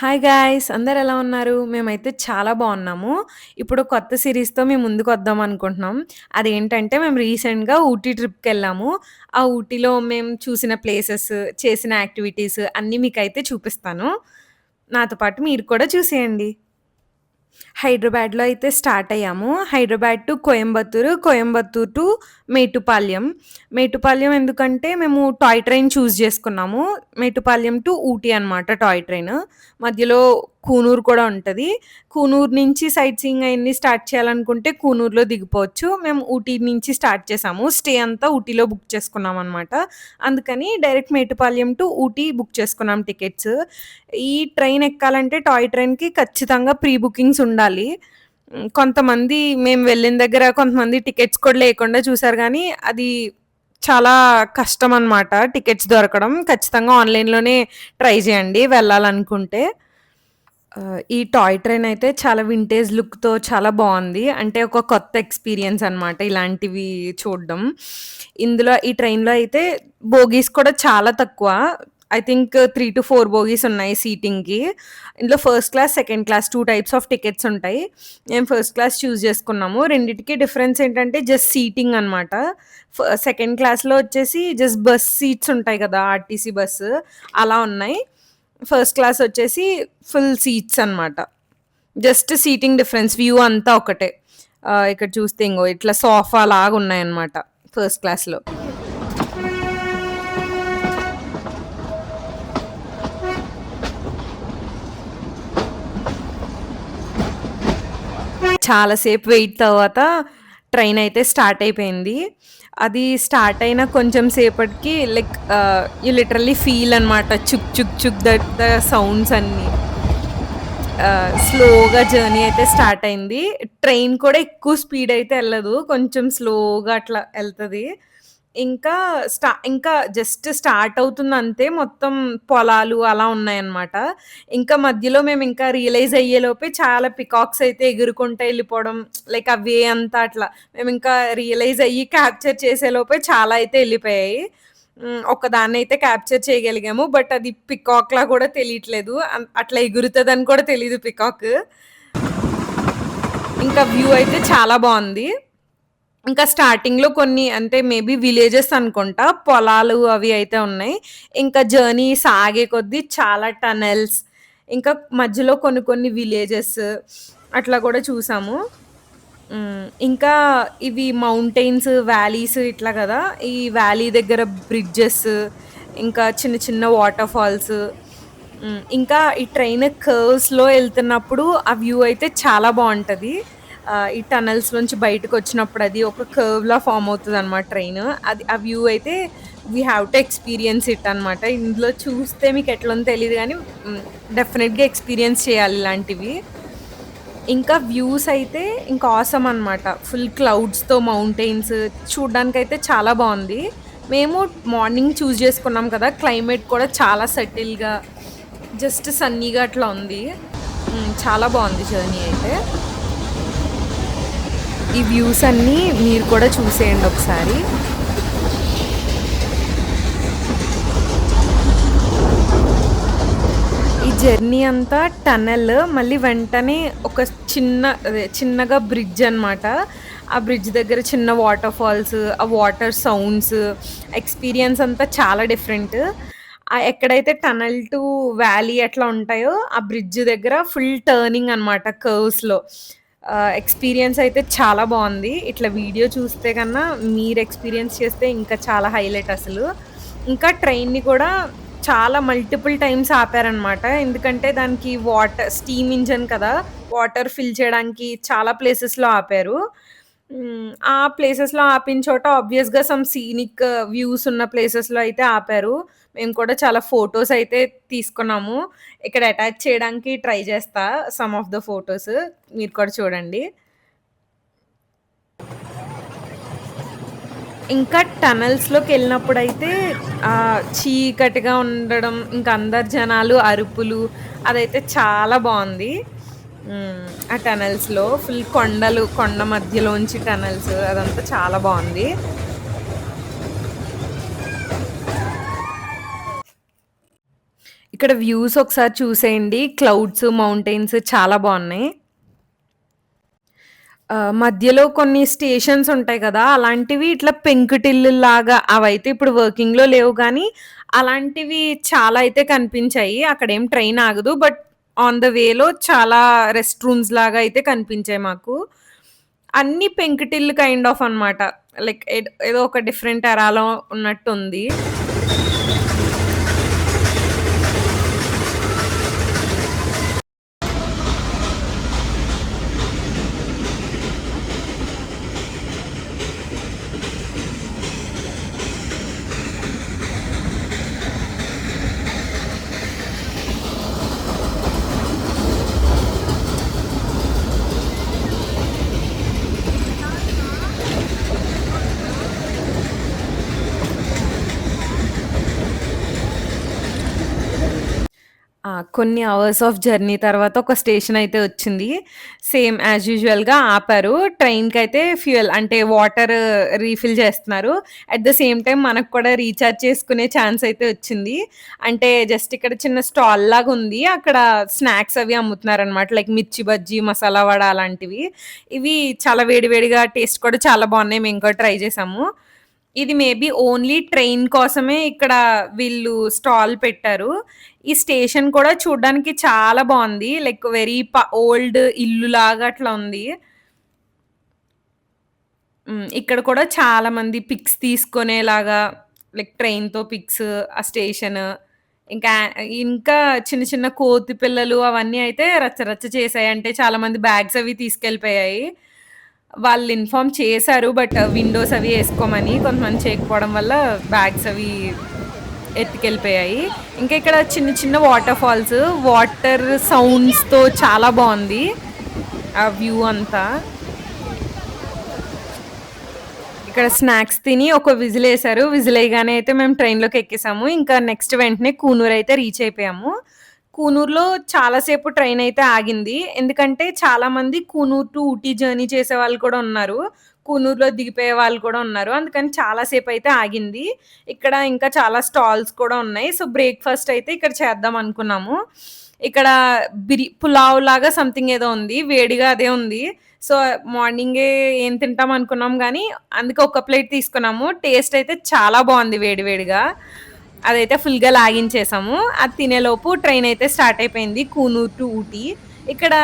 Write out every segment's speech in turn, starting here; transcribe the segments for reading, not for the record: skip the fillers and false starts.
Hi guys! అందరెలా ఉన్నారు? మేమైతే చాలా బావున్నాము. ఇప్పుడు కొత్త సీరీస్‌తో మీ ముందుకొద్దాం అనుకుంటున్నాం. అదేంటంటే మేము రీసెంట్‌గా ఊటీ ట్రిప్‌కెళ్ళాము. ఆ ఊటీలో మేము చూసిన ప్లేసెస్, చేసిన యాక్టివిటీస్ అన్నీ మీకైతే చూపిస్తాను. నాతో పాటు మీరు కూడా చూసేయండి. హైదరాబాద్‌లో అయితే స్టార్ట్ అయ్యాము. Hyderabad to Coimbatore, Coimbatore to Mettupalayam. మేటుపాళ్యం ఎందుకంటే మేము టాయ్ ట్రైన్ చూజ్ చేసుకున్నాము. మేటుపాళ్యం టు ఊటీ అనమాట టాయ్ ట్రైన్. మధ్యలో కూనూర్ కూడా ఉంటది. కూనూర్ నుంచి సైట్ సీయింగ్ అయన్నీ స్టార్ట్ చేయాలనుకుంటే కూనూర్‌లో దిగిపోవచ్చు. మేము ఊటీ నుంచి స్టార్ట్ చేసాము. స్టే అంతా ఊటీలో బుక్ చేసుకున్నామనమాట. అందుకని డైరెక్ట్ మేటుపాళ్యం టు ఊటీ బుక్ చేసుకున్నాం టికెట్స్. ఈ ట్రైన్ ఎక్కాలంటే టాయ్ ట్రైన్‌కి ఖచ్చితంగా ప్రీ బుకింగ్స్ ఉండాలి. కొంతమంది మేము వెళ్ళిన దగ్గర కొంతమంది టికెట్స్ కూడా లేకుండా చూసారు గానీ, అది చాలా కష్టమనమాట టికెట్స్ దొరకడం. ఖచ్చితంగా ఆన్‌లైన్‌లోనే ట్రై చేయండి వెళ్ళాలనుకుంటే. ఈ టాయ్ ట్రైన్ అయితే చాలా వింటేజ్ లుక్‌తో చాలా బావుంది. అంటే ఒక కొత్త ఎక్స్‌పీరియన్స్ అనమాట ఇలాంటివి చూడడం. ఇందులో ఈ ట్రైన్‌లో అయితే బోగీస్ కూడా చాలా తక్కువ. ఐ థింక్ 3-4 బోగీస్ ఉన్నాయి సీటింగ్‌కి. ఇందులో first class, second class 2 types of tickets ఉంటాయి. మేము ఫస్ట్ క్లాస్ చూజ్ చేసుకున్నాము. రెండిటికి డిఫరెన్స్ ఏంటంటే జస్ట్ సీటింగ్ అనమాట. సెకండ్ క్లాస్‌లో వచ్చేసి జస్ట్ బస్ సీట్స్ ఉంటాయి కదా! ఆర్టీసీ బస్సు అలా ఉన్నాయి. ఫస్ట్ క్లాస్ వచ్చేసి ఫుల్ సీట్స్ అనమాట. జస్ట్ సీటింగ్ డిఫరెన్స్ వ్యూ అంతా ఒకటే. ఇక్కడ చూస్తే ఇంగో ఇట్లా సోఫా లాగా ఉన్నాయన్నమాట ఫస్ట్ క్లాస్‌లో. చాలా సేపు వెయిట్ తర్వాత ట్రైన్ అయితే స్టార్ట్ అయిపోయింది. అది స్టార్ట్ అయిన కొంచెం సేపటికి లైక్ యూ లిటరల్లీ ఫీల్ అనమాట. చుక్ చుక్ చుక్ ద సౌండ్స్ అన్నీ. స్లోగా జర్నీ అయితే స్టార్ట్ అయింది. ట్రైన్ కూడా ఎక్కువ స్పీడ్ అయితే ఎళ్ళదు. కొంచెం స్లోగా అట్లా ఎళ్తది. ఇంకా ఇంకా జస్ట్ స్టార్ట్ అవుతుందంతే. మొత్తం పొలాలు అలా ఉన్నాయన్నమాట. ఇంకా మధ్యలో మేమింకా రియలైజ్ అయ్యేలోపే చాలా పికాక్స్ అయితే ఎగురుకుంటా ఎళ్ళిపోవడం. లైక్ ఆ వే అంతా అట్లా. మేమింకా రియలైజ్ అయ్యి క్యాప్చర్ చేసేలోపే చాలా అయితే ఎళ్ళిపోయాయి. ఒక్కదాన్నయితే క్యాప్చర్ చేయగలిగాము. బట్ అది పికాక్‌లా కూడా తెలియట్లేదు. అట్లా ఎగురుతదని కూడా తెలీదు పికాక్. ఇంకా వ్యూ అయితే చాలా బావుంది. ఇంకా స్టార్టింగ్‌లో కొన్ని అంటే మేబీ విలేజెస్ అనుకుంటా. పొలాలు అవి అయితే ఉన్నాయి. ఇంకా జర్నీ సాగే కొద్దీ చాలా టనెల్స్, ఇంకా మధ్యలో కొన్ని కొన్ని విలేజెస్ అట్లా కూడా చూసాము. ఇంకా ఇవి మౌంటైన్స్, వ్యాలీస్ ఇట్లా గదా! ఈ వ్యాలీ దగ్గర బ్రిడ్జెస్, ఇంకా చిన్న చిన్న వాటర్ ఫాల్స్. ఇంకా ఈ ట్రైన్ కర్వ్స్‌లో ఎళ్తున్నప్పుడు ఆ వ్యూ అయితే చాలా బావుంటది. ఈ టనెల్స్ నుంచి బయటకొచ్చినప్పుడు అది ఒక కర్వ్‌లా ఫార్మ్ అవుతదనమాట ట్రైను. అది ఆ వ్యూ అయితే we have to experience it అనమాట. ఇందులో చూస్తే మీకెట్లుందో తెలీదు గానీ డెఫినెట్‌గా ఎక్స్‌పీరియన్స్ చేయాలి ఇలాంటివి. ఇంకా వ్యూస్ అయితే ఇంకా ఆసమ్ అనమాట. ఫుల్ క్లౌడ్స్‌తో మౌంటైన్స్ చూడ్డానికైతే చాలా బావుంది. మేము మార్నింగ్ చూజ్ చేసుకున్నాం కదా! క్లైమేట్ కూడా చాలా సెటిల్‌గా జస్ట్ సన్నీగా అట్లా ఉంది. చాలా బావుంది జర్నీ అయితే. ఈ వ్యూస్ అన్నీ మీరు కూడా చూసేయండి ఒకసారి. ఈ జర్నీ అంతా టనెల్ మళ్ళీ వెంటనే ఒక చిన్నగా బ్రిడ్జ్ అనమాట. ఆ బ్రిడ్జ్ దగ్గర చిన్న వాటర్ ఫాల్స్, ఆ వాటర్ సౌండ్స్, ఎక్స్‌పీరియన్స్ అంతా చాలా డిఫరెంట్. ఎక్కడైతే టనెల్ టు వ్యాలీ అట్లా ఉంటాయో, ఆ బ్రిడ్జ్ దగ్గర ఫుల్ టర్నింగ్ అనమాట కర్వ్స్‌లో. ఎక్స్‌పీరియన్స్ అయితే చాలా బావుంది. ఇట్లా వీడియో చూస్తే కన్నా మీరు ఎక్స్‌పీరియన్స్ చేస్తే ఇంకా చాలా హైలైట్ అసలు. ఇంకా ట్రైన్‌ని కూడా చాలా మల్టిపుల్ టైమ్స్ ఆపారనమాట. ఎందుకంటే దానికి స్టీమ్ ఇంజిన్ కదా! వాటర్ ఫిల్ చేయడానికి చాలా ప్లేసెస్‌లో ఆపారు. ఆ ప్లేసెస్‌లో ఆపిన చోట ఆబ్వియస్‌గా సమ్ సీనిక్ వ్యూస్ ఉన్న ప్లేసెస్‌లో అయితే ఆపారు. మేము కూడా చాలా ఫోటోస్ అయితే తీసుకున్నాము. ఇక్కడ అటాచ్ చేయడానికి ట్రై చేస్తా సమ్ ఆఫ్ ద ఫోటోస్. మీరు కూడా చూడండి. ఇంకా టనెల్స్‌లోకెళ్ళినప్పుడైతే చీకటిగా ఉండడం, ఇంకా అందరు జనాలు అరుపులు అదైతే చాలా బావుంది. ఆ టనెల్స్‌లో ఫుల్ కొండలు, కొండ మధ్యలోంచి టనెల్స్ అదంతా చాలా బావుంది. ఇక్కడ వ్యూస్ ఒకసారి చూసేయండి. క్లౌడ్స్, మౌంటైన్స్ చాలా బావున్నాయి. మధ్యలో కొన్ని స్టేషన్స్ ఉంటాయి కదా! అలాంటివి ఇట్లా పెంకుటిల్లుల్లాగా అవైతే ఇప్పుడు వర్కింగ్‌లో లేవు గానీ, అలాంటివి చాలా అయితే కనిపించాయి. అక్కడేం ట్రైన్ ఆగదు. బట్ ఆన్ ద వేలో చాలా రెస్ట్ రూమ్స్ లాగా అయితే కనిపించాయి మాకు. అన్నీ పెంకుటిల్లు కైండ్ ఆఫ్ అనమాట. లైక్ ఏదో ఒక డిఫరెంట్ ఎరాలో ఉన్నట్టుంది. కొన్ని అవర్స్ ఆఫ్ జర్నీ తర్వాత ఒక స్టేషన్ అయితే వచ్చింది. సేమ్ యాజ్ యూజువల్‌గా ఆపారు. ట్రైన్‌కైతే ఫ్యూయల్ అంటే వాటర్ రీఫిల్ చేస్తున్నారు. అట్ ద సేమ్ టైమ్ మనకు కూడా రీచార్జ్ చేసుకునే ఛాన్స్ అయితే వచ్చింది. అంటే జస్ట్ ఇక్కడ చిన్న స్టాల్ లాగా ఉంది. అక్కడ స్నాక్స్ అవి అమ్ముతున్నారనమాట. లైక్ మిర్చి బజ్జీ, మసాలా వడ అలాంటివి. ఇవి చాలా వేడి వేడిగా టేస్ట్ కూడా చాలా బాగున్నాయి. మేము కూడా ట్రై చేసాము. ఇది మేబీ ఓన్లీ ట్రైన్ కోసమే ఇక్కడ వీళ్ళు స్టాల్ పెట్టారు. ఈ స్టేషన్ కూడా చూడ్డానికి చాలా బావుంది. లైక్ వెరీ ఓల్డ్ ఇల్లులాగా అట్లా ఉంది. ఇక్కడ కూడా చాలా మంది పిక్స్ తీసుకునేలాగా లైక్ ట్రైన్‌తో పిక్స్, ఆ స్టేషన్ ఇంకా ఇంకా చిన్న చిన్న కోతి పిల్లలు అవన్నీ అయితే రచ్చ రచ్చ చేశాయి. అంటే చాలా మంది బ్యాగ్స్ అవి తీసుకెళ్ళిపోయాయి. వాళ్ళు ఇన్ఫార్మ్ చేశారు. బట్ విండోస్ అవి ఏసుకోమని. కొంతమంది చేయకపోవడం వల్ల బ్యాగ్స్ అవి ఎత్తుకెళ్ళిపోయాయి. ఇంకా ఇక్కడ చిన్న చిన్న వాటర్ ఫాల్స్, వాటర్ సౌండ్స్‌తో చాలా బావుంది. ఆ వ్యూ అంతా. ఇక్కడ స్నాక్స్ తిని ఒక విజిలేశారు. విజిలేయగానే అయితే మేము ట్రైన్‌లోకి ఎక్కేసాము. ఇంకా నెక్స్ట్ వెంటనే కూనూర్ అయితే రీచ్ అయిపోయాము. కూనూర్‌లో చాలా సేపు ట్రైన్ అయితే ఆగింది. ఎందుకంటే చాలామంది కూనూర్ టు ఊటీ జర్నీ చేసేవాళ్ళు కూడా ఉన్నారు. కూనూర్‌లో దిగిపోయే వాళ్ళు కూడా ఉన్నారు. అందుకని చాలా సేపయితే ఆగింది. ఇక్కడ ఇంకా చాలా స్టాల్స్ కూడా ఉన్నాయి. సో, బ్రేక్‌ఫాస్ట్ అయితే ఇక్కడ చేద్దాం అనుకున్నాము. ఇక్కడ పులావ్ లాగా సంథింగ్ ఏదో ఉంది. వేడిగా అదే ఉంది. సో, మార్నింగే ఏం తింటాం అనుకున్నాం గానీ, అందుకే ఒక ప్లేట్ తీసుకున్నాము. టేస్ట్ అయితే చాలా బావుంది వేడి వేడిగా. అదైతే ఫుల్‌గా లాగించేసాము. అది తినేలోపు ట్రైన్ అయితే స్టార్ట్ అయిపోయింది. కూనూర్ టు ఊటీ. ఇక్కడ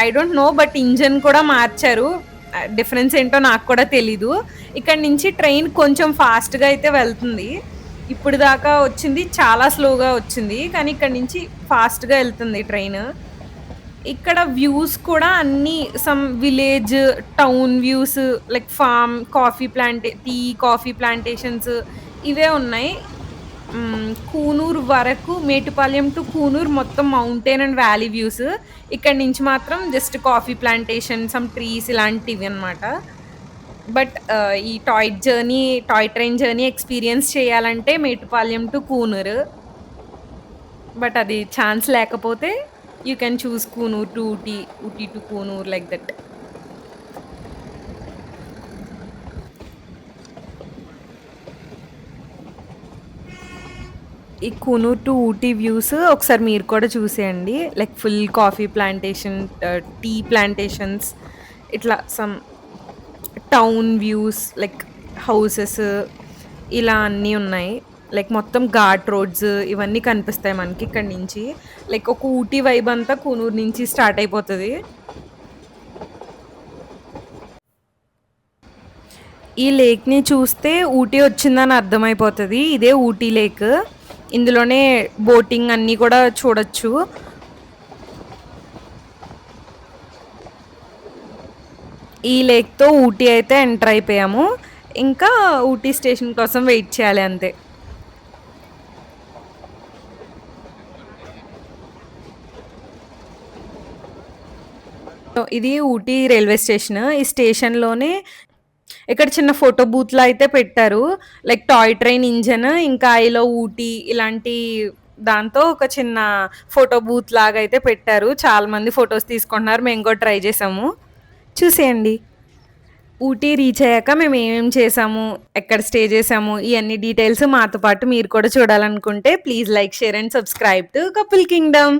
I don't know but engine కూడా మార్చారు. డిఫరెన్స్ ఏంటో నాకు కూడా తెలీదు. ఇక్కడి నుంచి ట్రైన్ కొంచెం ఫాస్ట్‌గా అయితే వెళ్తుంది. ఇప్పటిదాకా వచ్చింది చాలా స్లోగా వచ్చింది. కానీ ఇక్కడి నుంచి ఫాస్ట్‌గా ఎళ్తుంది ట్రైను. ఇక్కడ వ్యూస్ కూడా అన్నీ some village, town views like farm, coffee plantations ఇవే ఉన్నాయి. కూనూర్ వరకు మేటుపాలెం టు కూనూర్ మొత్తం మౌంటైన్ అండ్ వ్యాలీ వ్యూస్. ఇక్కడి నుంచి మాత్రం just coffee plantation, some trees ఇలాంటివి అన్నమాట. బట్ ఈ టాయ్ ట్రైన్ జర్నీ ఎక్స్‌పీరియన్స్ చేయాలంటే మేటుపాలెం టు కూనూర్. బట్ అది ఛాన్స్ లేకపోతే you can choose Coonoor to Ooty, Ooty to Coonoor like that. ఈ కూనూర్ టు ఊటీ వ్యూస్ ఒకసారి మీరు కూడా చూసేయండి. Like full coffee plantation, tea plantations ఇట్లా some town views like houses ఇలా అన్నీ ఉన్నాయి. లైక్ మొత్తం ఘాట్ రోడ్స్ ఇవన్నీ కనిపిస్తాయి మనకి ఇక్కడి నుంచి. లైక్ ఒక ఊటీ వైబ్ అంతా కూనూరు నుంచి స్టార్ట్ అయిపోతది. ఈ లేక్‌ని చూస్తే ఊటీ వచ్చిందని అర్థమైపోతది. ఇదే ఊటీ లేక్. ఇందులోనే బోటింగ్ అన్నీ కూడా చూడొచ్చు. ఈ లేక్‌తో ఊటీ అయితే ఎంటర్ అయిపోయాము. ఇంకా ఊటీ స్టేషన్ కోసం వెయిట్ చేయాలి అంతే. ఇది ఊటీ రైల్వే స్టేషన్. ఈ స్టేషన్‌లోనే ఇక్కడ చిన్న ఫోటో బూత్‌లా అయితే పెట్టారు. లైక్ టాయ్ ట్రైన్ ఇంజిన్, ఇంకా ఐ లవ్ ఊటీ ఇలాంటి దాంతో ఒక చిన్న ఫోటో బూత్ లాగా అయితే పెట్టారు. చాలా మంది ఫోటోస్ తీసుకుంటున్నారు. మేము కూడా ట్రై చేసాము. చూసేయండి. ఊటీ రీచ్ అయ్యాక మేము ఏమేం చేసాము, ఎక్కడ స్టే చేసాము, ఇయన్నీ డీటెయిల్స్ మాతో పాటు మీరు కూడా చూడాలనుకుంటే please like, share and subscribe to couple Kingdom.